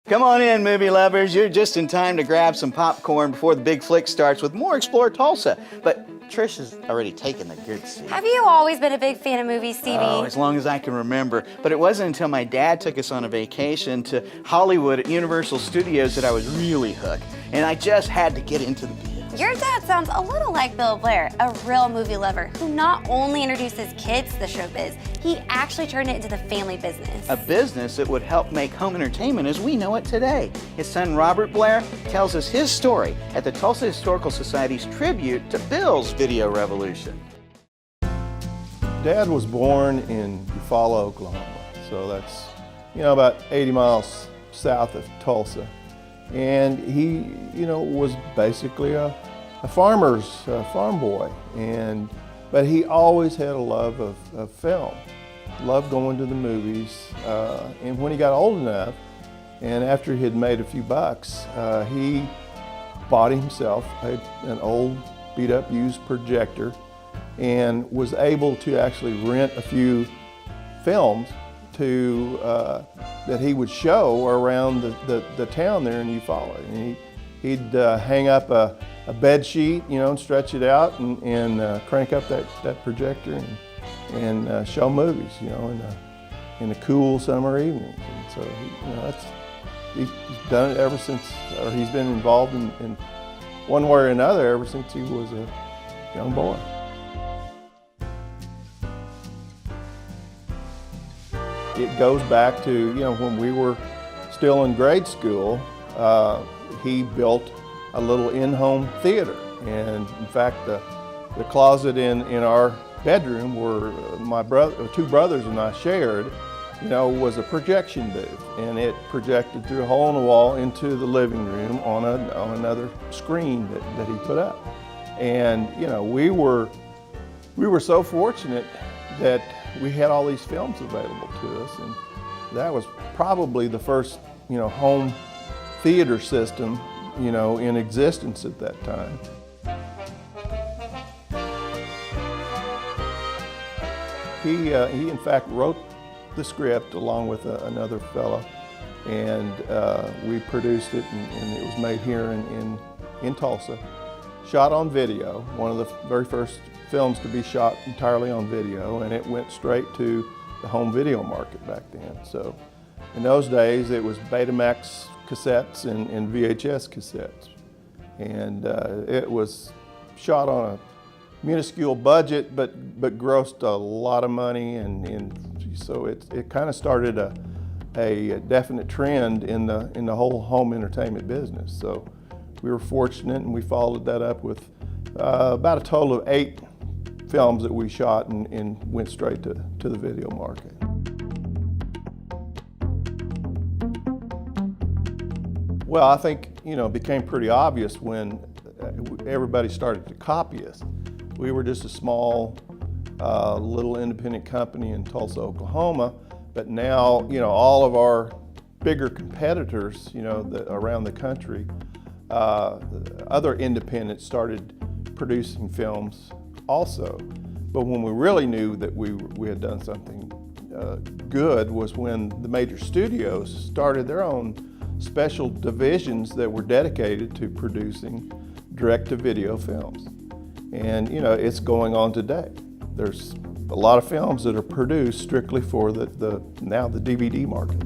Come on in, movie lovers. You're just in time to grab some popcorn before the big flick starts with more Explore Tulsa. But Trish has already taken the good seat. Have you always been a big fan of movies, Stevie? Oh, as long as I can remember. But it wasn't until my dad took us on a vacation to Hollywood at Universal Studios that I was really hooked. And I just had to get into the biz. Your dad sounds a little like Bill Blair, a real movie lover who not only introduced his kids to the showbiz, he actually turned it into the family business. A business that would help make home entertainment as we know it today. His son Robert Blair tells us his story at the Tulsa Historical Society's tribute to Bill's video revolution. Dad was born in Eufaula, Oklahoma, so that's about 80 miles south of Tulsa. And he, was basically a farm boy, but he always had a love of film, loved going to the movies. And when he got old enough, and after he had made a few bucks, he bought himself an old beat-up used projector and was able to actually rent a few films that he would show around the town there in Eufaula. And he'd hang up a bed sheet, and stretch it out and crank up that projector and show movies, in the cool summer evenings. And so he's done it ever since, or he's been involved in one way or another ever since he was a young boy. It goes back to, when we were still in grade school, he built a little in-home theater. And in fact, the closet in our bedroom where my two brothers and I shared, was a projection booth. And it projected through a hole in the wall into the living room on another screen that he put up. And, we were so fortunate that we had all these films available to us, and that was probably the first, home theater system, in existence at that time. He in fact wrote the script along with another fellow, and we produced it, and it was made here in Tulsa. Shot on video, one of the very first films to be shot entirely on video, and it went straight to the home video market back then. So in those days it was Betamax cassettes and VHS cassettes, and it was shot on a minuscule budget but grossed a lot of money, and so it kind of started a definite trend in the whole home entertainment business. So we were fortunate, and we followed that up with about a total of 8 films that we shot and went straight to the video market. Well, I think, it became pretty obvious when everybody started to copy us. We were just a small, little independent company in Tulsa, Oklahoma, but now, all of our bigger competitors, around the country, other independents started producing films also. But when we really knew that we had done something good was when the major studios started their own special divisions that were dedicated to producing direct-to-video films. And it's going on today. There's a lot of films that are produced strictly for now the DVD market.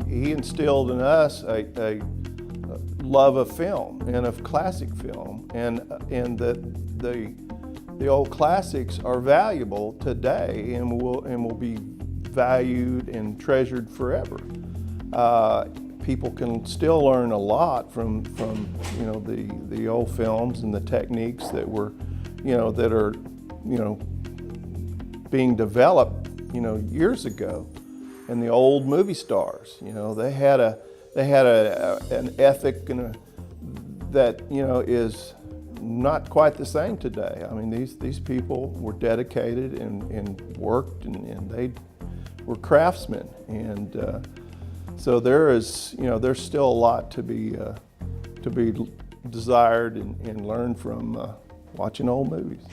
He instilled in us a love of film and of classic film, and that the old classics are valuable today and will be valued and treasured forever. People can still learn a lot from the old films and the techniques that were that are being developed years ago. And the old movie stars, they had an ethic that is not quite the same today. I mean, these people were dedicated and worked, and they were craftsmen, and so there's still a lot to be desired and learned from watching old movies.